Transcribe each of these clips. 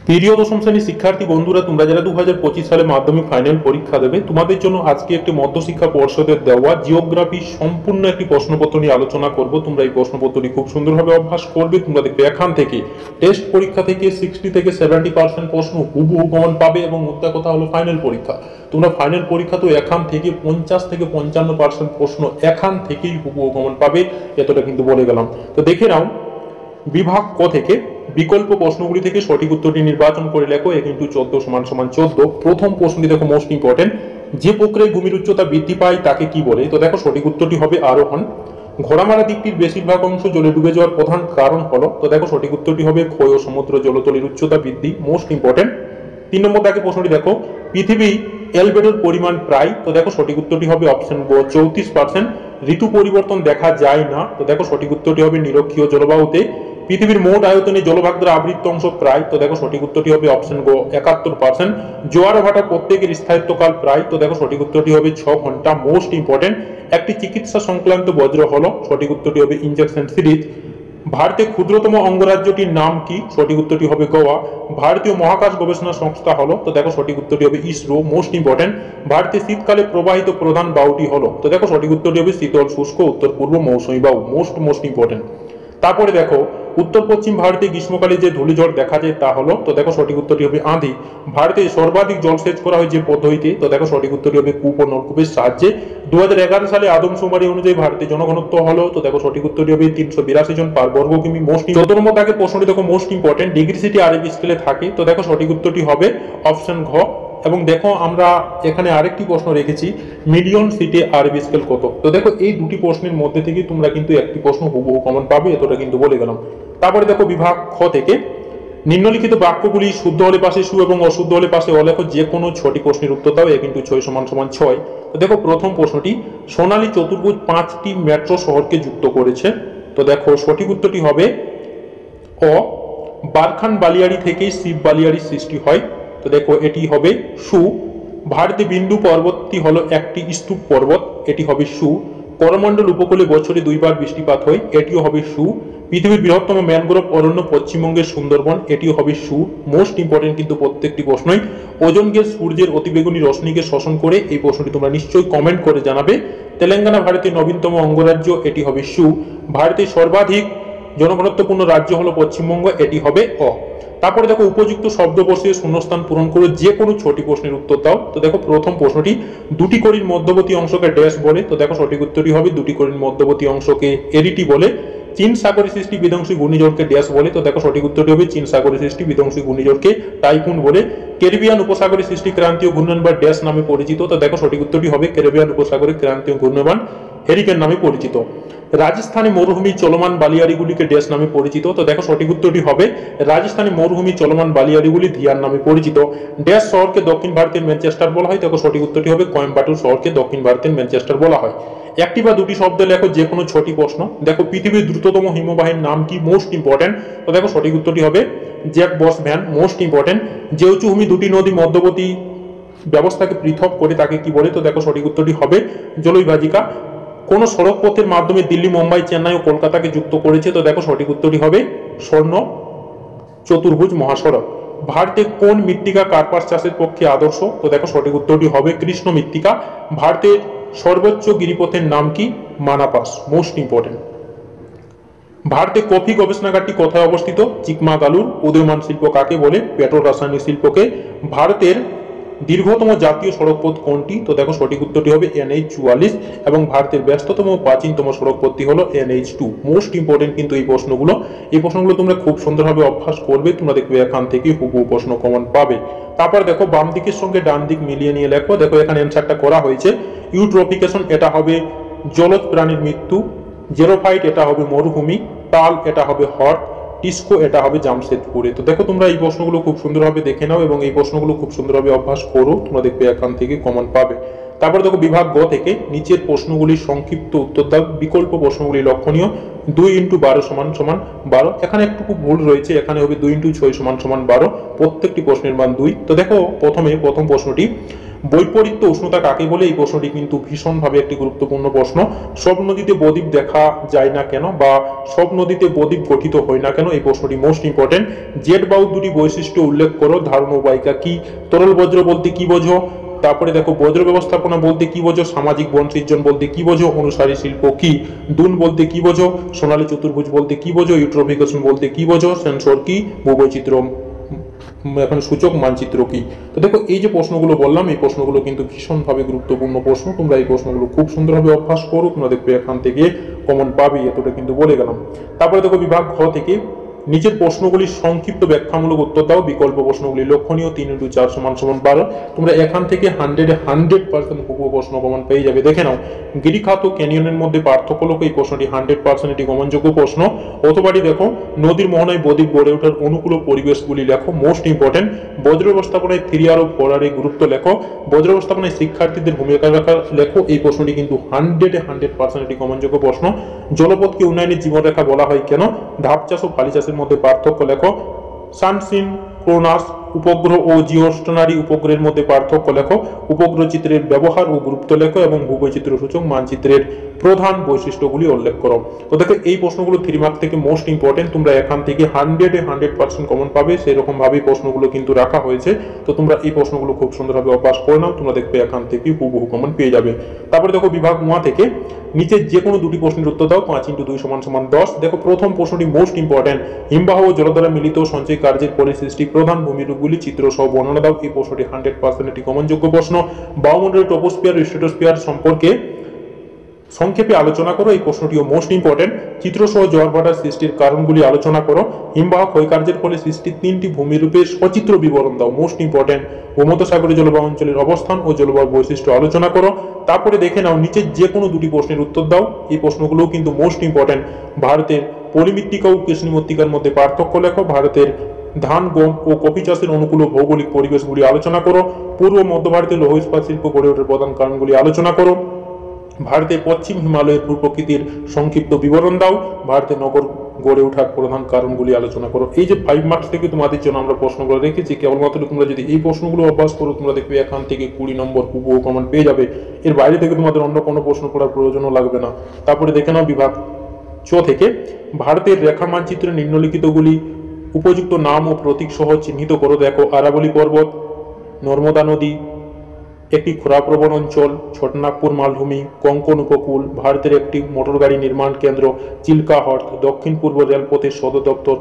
প্রিয় দশম শ্রেণীর শিক্ষার্থী বন্ধুরা, তোমরা যারা 2025 সালে মাধ্যমিক ফাইনাল পরীক্ষা দেবে, তোমাদের জন্য আজকে একটি মধ্যশিক্ষা পর্ষদের দেওয়া জিওগ্রাফি সম্পূর্ণ একটি প্রশ্নপত্র নিয়ে আলোচনা করব। তোমরা এই প্রশ্নপত্রটি খুব সুন্দরভাবে অভ্যাস করবে। তোমরা দেখবে এখান থেকে টেস্ট পরীক্ষা থেকে 60 থেকে 70% প্রশ্ন হুবহু কমন পাবে এবং মুদ্রা কথা হলো ফাইনাল পরীক্ষা। তোমরা ফাইনাল পরীক্ষা তো এখান থেকে 50 থেকে 55% প্রশ্ন এখান থেকেই হুবহু কমন পাবে, এতটা কিন্তু বলে গেলাম। তো দেখে নাও, বিভাগ ক থেকে বিকল্প প্রশ্নগুলি থেকে সঠিক উত্তরটি নির্বাচন করে লেখো। এ কিন্তু 14 = 14। প্রথম প্রশ্নটি দেখো, মোস্ট ইম্পর্টেন্ট। যে প্রক্রিয়ায় ভূমির উচ্চতা বৃদ্ধি পায় তাকে কি বলে? তো দেখো সঠিক উত্তরটি হবে আরোহণ। ঘোড়ামারা দ্বীপটির বেশিরভাগ অংশ জলে ডুবে যাওয়ার প্রধান কারণ হলো, তো দেখো সঠিক উত্তরটি হবে ক্ষয় ও সমুদ্র জলতলের উচ্চতা বৃদ্ধি। Most important. 3 নম্বর দাগে প্রশ্নটি দেখো, পৃথিবী অ্যালবেডোর পরিমাণ প্রায়, তো দেখো সঠিক উত্তরটি হবে অপশন গ 34%। ঋতু পরিবর্তন দেখা যায় না, তো দেখো সঠিক উত্তরটি হবে নিরক্ষীয় জলবায়ুতে। পৃথিবীর মোট আয়তনে জলভাগ দ্বারা আবৃত অংশ প্রায়, তো দেখো সঠিক উত্তরটি হবে অপশন গ 71%। জোয়ার ভাটা প্রত্যেকের স্থায়িত্বকাল প্রায়, তো দেখো সঠিক উত্তরটি হবে 6 ঘন্টা। Most important. একটি চিকিৎসা সংক্রান্ত বজ্র হলো, সঠিক উত্তরটি হবে ইনজেকশন সিরিজ। ভারতের ক্ষুদ্রতম অঙ্গরাজ্যটির নাম কি? সঠিক উত্তরটি হবে গোয়া। ভারতীয় মহাকাশ গবেষণা সংস্থা হলো, তো দেখো সঠিক উত্তরটি হবে ইসরো। Most important. ভারতের শীতকালে প্রবাহিত প্রধান বায়ুটি হলো, তো দেখো সঠিক উত্তরটি হবে শীতল শুষ্ক উত্তর পূর্ব মৌসুমী বায়ু। Most important. তারপরে দেখো, উত্তর পশ্চিম ভারতে গ্রীষ্মকালে যে ধূলিঝড় দেখা যায় তা হলো, তো দেখো সঠিক উত্তরটি হবে আঁধি। ভারতে সর্বাধিক জলসেচ করা হয় যে পদ্ধতিতে, তো দেখো সঠিক উত্তরটি হবে কূপ ও নলকূপের সাহায্যে। 2011 সালে আদমশুমারি অনুযায়ী ভারতের জনঘনত্ব হলো, তো দেখো সঠিক উত্তরটি হবে 382 জন পার বর্গ কিমি। মোস্ট 14 নম্বর দাগে প্রশ্নটি দেখো, মোস্ট ইম্পর্টেন্ট। ডিগ্রি সিটি আরবি স্কেলে থাকে, তো দেখো সঠিক উত্তরটি হবে অপশন ঘ। এবং দেখো আমরা এখানে আরেকটি প্রশ্ন রেখেছি, মিলিয়ন সিটে আরবি স্কেল কত? তো দেখো এই দুটি প্রশ্নের মধ্যে থেকে তোমরা কিন্তু একটি প্রশ্ন হুবহু কমন পাবে, এতটা কিন্তু বলে গেলাম। তারপরে দেখো বিভাগ খ থেকে নিম্নলিখিত বাক্যগুলি শুদ্ধ হলে পাশে সু এবং অশুদ্ধ হলে পাশে অলেখ যে কোনো 6টি প্রশ্নের উত্তর দাও। এ কিন্তু 6 = 6। তো দেখো প্রথম প্রশ্নটি, সোনালী চতুর্ভুজ 5টি মেট্রো শহরকে যুক্ত করেছে, তো দেখো সঠিক উত্তরটি হবে অ। বারখান বালিয়াড়ি থেকেই শিব বালিয়াড়ির সৃষ্টি হয়, তো দেখো এটি হবে সু। ভারতে বিন্দু পর্বতটি হলো একটি স্তূপ পর্বত, এটি হবে সু। করমণ্ডল উপকূলে বছরে 2 বার বৃষ্টিপাত হয়, এটিও হবে সু। পৃথিবীর বৃহত্তম ম্যানগ্রোভ অরণ্য পশ্চিমবঙ্গের সুন্দরবন, এটিও হবে সু। মোস্ট ইম্পর্টেন্ট কিন্তু প্রত্যেকটি প্রশ্নই। ওজোন গ্যাস সূর্যের অতিবেগুনি রশ্মিকে শোষণ করে, এই প্রশ্নটি তোমরা নিশ্চয়ই কমেন্ট করে জানাবে। তেলেঙ্গানা ভারতের নবীনতম অঙ্গরাজ্য, এটি হবে সু। ভারতের সর্বাধিক জনঘনত্বপূর্ণ রাজ্য হলো পশ্চিমবঙ্গ, এটি হবে অ। তারপরে দেখো, উপযুক্ত শব্দ বসিয়ে শূন্যস্থান পূরণ করে যে কোনো 6টি প্রশ্নের উত্তর দাও। তো দেখো প্রথম প্রশ্নটি, দুটি কড়ির মধ্যবর্তী অংশকে ড্যাশ বলে? তো দেখো সঠিক উত্তরটি হবে দুটি কড়ির মধ্যবর্তী অংশকে এরিটি বলে। চীন সাগরে সৃষ্টি বিধ্বংসী ঘূর্ণিঝড়কে ড্যাশ বলে? তো দেখো সঠিক উত্তরটি হবে চীন সাগরে সৃষ্টি বিধ্বংসী ঘূর্ণিঝড়কে টাইফুন বলে। ক্যারিবিয়ান উপসাগরে সৃষ্টি ক্রান্তীয় ঘূর্ণয়ন বা ড্যাশ নামে পরিচিত? তো দেখো সঠিক উত্তরটি হবে ক্যারিবিয়ান উপসাগরে ক্রান্তীয় ঘূর্ণয়ন হেরিকেন নামে পরিচিত। রাজস্থানে মরুভূমি চলমান বালিয়াড়িগুলিকে ড্যাশ নামে পরিচিত? তো দেখো সঠিক উত্তরটি হবে রাজস্থানে মরুভূমি চলমান বালিয়াড়িগুলি ধিয়ান নামে পরিচিত। ড্যাশ শহরকে দক্ষিণ ভারতের ম্যানচেস্টার বলা হয়? দেখো সঠিক উত্তরটি হবে কোয়েম্বাটুর শহরকে দক্ষিণ ভারতের ম্যানচেস্টার বলা হয়। একটি বা দুটি শব্দ লেখো যে কোনো 6টি প্রশ্ন। দেখো পৃথিবীর দ্রুততম হিমবাহের নাম কি? Most important. তো দেখো সঠিক উত্তরটি হবে Jakobshavn. Most important. যেউচুভূমি দুটি নদী মধ্যবর্তী ব্যবস্থাকে পৃথক করে তাকে কি বলে? তো দেখো সঠিক উত্তরটি হবে জলবিভাজিকা। কোন সড়ক পথের মাধ্যমে দিল্লি, মুম্বাই, চেন্নাই ও কলকাতাকে যুক্ত করেছে? তো দেখো সঠিক উত্তরটি হবে স্বর্ণ চতুর্ভুজ মহাসড়ক। ভারতে কোন মৃত্তিকা কার্পাস চাষের পক্ষে আদর্শ? তো দেখো সঠিক উত্তরটি হবে কৃষ্ণ মৃত্তিকা। ভারতের সর্বোচ্চ গিরিপথের নাম কি? মানাপাস। Most important. ভারতে কফি গবেষণাগারটি কোথায় অবস্থিত? চিকমাগালুর। উদীয়মান শিল্প কাকে বলে? পেট্রো রাসায়নিক শিল্পকে। ভারতের দীর্ঘতম জাতীয় সড়কপথ কোনটি? তো দেখো সঠিক উত্তরটি হবে NH-44 এবং ভারতের ব্যস্ততম প্রাচীনতম সড়কপথটি হলো NH-2। মোস্ট ইম্পর্টেন্ট কিন্তু এই প্রশ্নগুলো তোমরা খুব সুন্দরভাবে অভ্যাস করবে। তোমরা দেখবে এখান থেকে হুবহু প্রশ্ন কমন পাবে। তারপর দেখো বাম দিকের সঙ্গে ডান দিক মিলিয়ে নিয়ে লেখো। দেখো এখানে অ্যান্সারটা করা হয়েছে। ইউট্রোফিকেশন এটা হবে জলজ প্রাণীর মৃত্যু। জেরোফাইট এটা হবে মরুভূমি। তাল এটা হবে হট। টিস্কো এটা হবে জামশেদপুরে। তো দেখো তোমরা এই প্রশ্নগুলো খুব সুন্দরভাবে দেখে নাও এবং এই প্রশ্নগুলো খুব সুন্দরভাবে অভ্যাস করো। তোমরা দেখবে এখান থেকে কমন পাবে। তারপর দেখো বিভাগ গ থেকে নিচের প্রশ্নগুলির সংক্ষিপ্ত উত্তর দাও। বিকল্প প্রশ্নগুলি লক্ষণীয়। 2 × 12 = 12। এখানে একটু ভুল রয়েছে, এখানে হবে 2 × 6 = 12। প্রত্যেকটি প্রশ্নের মান 2। তো দেখো প্রথম প্রশ্নটি, বৈপরীত্য উষ্ণতা কাকে বলে, এই প্রশ্নটি কিন্তু ভীষণভাবে একটি গুরুত্বপূর্ণ প্রশ্ন। সব নদীতে বদ্বীপ দেখা যায় না কেন, বা সব নদীতে বদ্বীপ গঠিত হয় না কেন, এই প্রশ্নটি মোস্ট ইম্পর্টেন্ট। জেট বায়ুর দুটি বৈশিষ্ট্য উল্লেখ করো। ধারণ ও বাহিকা কি? তরল বজ্র বলতে কি বোঝো? তারপরে দেখো বজ্র ব্যবস্থাপনা বলতে কি বোঝো? সামাজিক বন সৃজন বলতে কি বোঝো? অনুসারী শিল্প কি? দুন বলতে কি বোঝো? সোনালী চতুর্ভুজ বলতে কি বোঝো? ইউট্রোফিকেশন বলতে কি বোঝো? সেন্সর কি? ভূবৈচিত্র্য এখন সূচক মানচিত্র কি? তো দেখো এই যে প্রশ্নগুলো বললাম, এই প্রশ্নগুলো কিন্তু ভীষণভাবে গুরুত্বপূর্ণ প্রশ্ন। তোমরা এই প্রশ্নগুলো খুব সুন্দরভাবে অভ্যাস করো, তোমরা দেখবে এখান থেকে কমন পাবে, এতটা কিন্তু বলে গেলাম। তারপরে দেখো বিভাগ ঘ থেকে নিচের প্রশ্নগুলির সংক্ষিপ্ত ব্যাখ্যামূলক উত্তর দাও। বিকল্প প্রশ্নগুলি লক্ষণীয়। 3 × 4 = 12। তোমরা এখান থেকে 100% হুবহু প্রশ্ন কমন পেয়ে যাবে। দেখে নাও, গিরিখাত ও ক্যানিয়নের মধ্যে পার্থক্য লোক, এই প্রশ্নটি 100% এটি কমনযোগ্য প্রশ্ন। অথবাটি দেখো, নদীর মোহনায় বদ্বীপ গড়ে ওঠার অনুকূল পরিবেশগুলি লেখো, মোস্ট ইম্পর্টেন্ট। বজ্র ব্যবস্থাপনায় 3R ও 4R এর গুরুত্ব লেখো। বজ্র ব্যবস্থাপনায় শিক্ষার্থীদের ভূমিকা রাখা লেখো, এই প্রশ্নটি কিন্তু 100% এটি কমনযোগ্য প্রশ্ন। জলপথকে উন্নয়নের জীবনরেখা বলা হয় কেন? ধাপ চাষ ও ফালি চাষের মধ্যে পার্থক্য লেখো। সানসিন ক্রোনাস উপগ্রহ ও জিওস্টেশনারি উপগ্রহের মধ্যে পার্থক্য লেখো। উপগ্রহ চিত্রের ব্যবহার ও গুরুত্ব লেখো এবং ভূবৈচিত্র্য সূচক মানচিত্রের প্রধান বৈশিষ্ট্যগুলি উল্লেখ করো। তো দেখো এই প্রশ্নগুলো 3 মার্ক থেকে মোস্ট ইম্পর্টেন্ট। তোমরা এখান থেকে 100% কমন পাবে, সেই রকম ভাবেই প্রশ্নগুলো কিন্তু রাখা হয়েছে। তো তোমরা এই প্রশ্নগুলো খুব সুন্দরভাবে অভ্যাস করে নাও, তোমরা দেখবে এখান থেকে হুবহু কমন পেয়ে যাবে। তারপরে দেখো বিভাগ ঙ থেকে নিচে যে কোনো দুটি প্রশ্নের উত্তর দাও। 5 × 2 = 10। দেখো প্রথম প্রশ্নটি মোস্ট ইম্পর্টেন্ট। হিমবাহ ও জলধারা মিলিত সঞ্চয় কার্যের পরে সৃষ্টি প্রধান ভূমিরূপগুলি চিত্র সহ বর্ণনা দাও, এই প্রশ্নটি 100% একটি কমনযোগ্য প্রশ্ন। বায়ুমণ্ডলের ট্রপোস্ফিয়ার ও স্ট্র্যাটোস্ফিয়ার সম্পর্কে সংক্ষেপে আলোচনা করো, এই প্রশ্নটিও মোস্ট ইম্পর্টেন্ট। চিত্র সহ জোয়ার ভাটার সৃষ্টির কারণগুলি আলোচনা করো। হিমবাহ ক্ষয়কার্যের ফলে সৃষ্টি 3টি ভূমিরূপের সচিত্র বিবরণ দাও, মোস্ট ইম্পর্টেন্ট। ভূমধ্যসাগরীয় জলবায়ু অঞ্চলের অবস্থান ও জলবায়ু বৈশিষ্ট্য আলোচনা করো। তারপরে দেখে নাও, নিচের যে কোনো দুটি প্রশ্নের উত্তর দাও, এই প্রশ্নগুলোও কিন্তু মোস্ট ইম্পর্টেন্ট। ভারতের পলিমৃত্তিকা ও কৃষ্ণ মৃত্তিকার মধ্যে পার্থক্য লেখো। ভারতের ধান, গম ও কফি চাষের অনুকূল ভৌগোলিক পরিবেশগুলি আলোচনা করো। পূর্ব মধ্য ভারতের লৌহ ইস্পাত শিল্প গড়ে ওঠার প্রধান কারণগুলি আলোচনা করো। ভারতের পশ্চিম হিমালয়ের ভূপ্রকৃতির সংক্ষিপ্ত বিবরণ দাও। ভারতের নগর গড়ে ওঠার প্রধান কারণগুলি আলোচনা করো। এই যে 5 মার্কস থেকে তোমাদের জন্য আমরা প্রশ্নগুলো রেখেছি, কেবলমাত্র তোমরা যদি এই প্রশ্নগুলো অভ্যাস করো, তোমরা দেখবে এখান থেকে 20 নম্বর হুবহু কমন পেয়ে যাবে। এর বাইরে থেকে তোমাদের অন্য কোনো প্রশ্ন করার প্রয়োজনও লাগবে না। তারপরে দেখে নাও বিভাগ চ থেকে ভারতের রেখা মানচিত্রে নিম্নলিখিতগুলি উপযুক্ত নাম ও প্রতীক সহ চিহ্নিত করো। দেখো, আরাবলী পর্বত, নর্মদা নদী, একটি খরাপ্রবণ অঞ্চল, ছোটনাগপুর মালভূমি, কোঙ্কণ উপকূল, ভারতের একটি মোটর গাড়ি নির্মাণ কেন্দ্র, চিল্কা হ্রদ, দক্ষিণ পূর্ব রেলপথের সদর দপ্তর,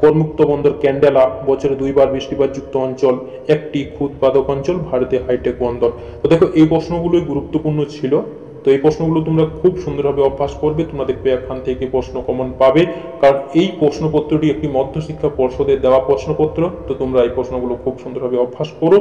করমুক্ত বন্দর ক্যান্ডেলা, বছরে 2 বার বৃষ্টিপাতযুক্ত অঞ্চল, একটি উৎপাদক অঞ্চল, ভারতে হাইটেক বন্দর। তো দেখো এই প্রশ্নগুলোই গুরুত্বপূর্ণ ছিল। তো এই প্রশ্নগুলো তোমরা খুব সুন্দরভাবে অভ্যাস করবে, তোমরা দেখবে এখান থেকে প্রশ্ন কমন পাবে, কারণ এই প্রশ্নপত্রটি একটি মধ্যশিক্ষা পর্ষদের দেওয়া প্রশ্নপত্র। তো তোমরা এই প্রশ্নগুলো খুব সুন্দরভাবে অভ্যাস করো।